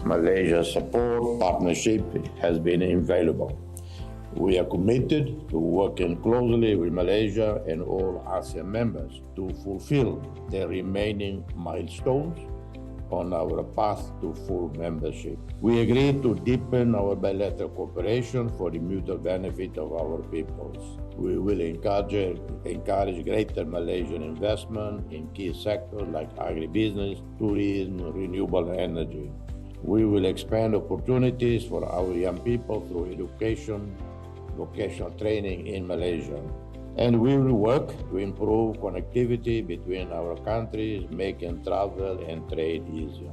Malaysia's support partnership has been invaluable. We are committed to working closely with Malaysia and all ASEAN members to fulfill the remaining milestones on our path to full membership. We agreed to deepen our bilateral cooperation for the mutual benefit of our peoples. We will encourage greater Malaysian investment in key sectors like agribusiness, tourism, renewable energy. We will expand opportunities for our young people through education, vocational training in Malaysia. And we will work to improve connectivity between our countries, making travel and trade easier.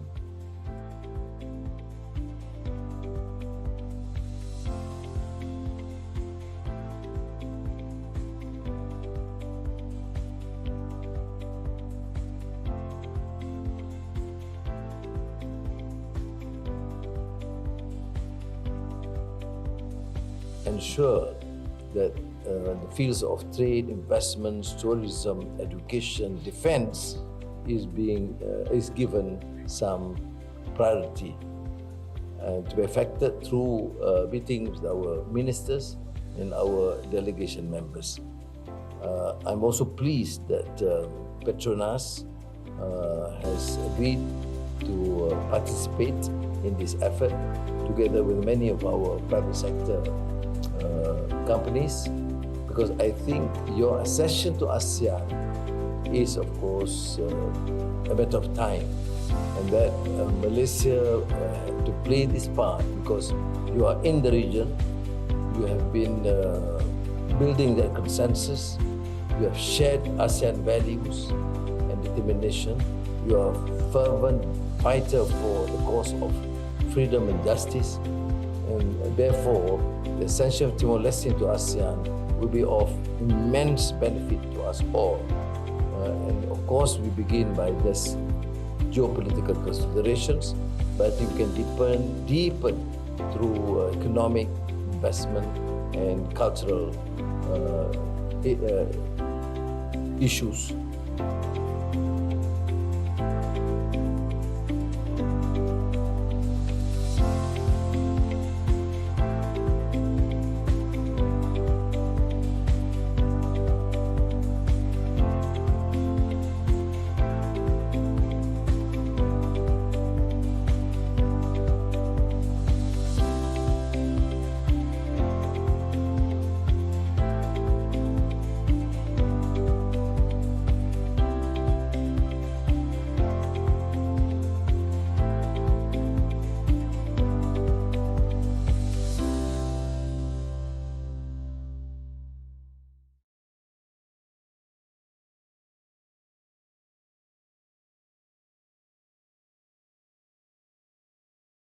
Ensure that the fields of trade, investments, tourism, education, defense is given some priority to be affected through meetings with our ministers and our delegation members. I'm also pleased that Petronas has agreed to participate in this effort together with many of our private sector companies, because I think your accession to ASEAN is, of course, a matter of time, and that Malaysia to play this part because you are in the region, you have been building that consensus, you have shared ASEAN values and determination, you are a fervent fighter for the cause of freedom and justice, and therefore the accession of Timor-Leste into ASEAN will be of immense benefit to us all. And of course, we begin by this geopolitical considerations, but we can deepen through economic investment and cultural issues.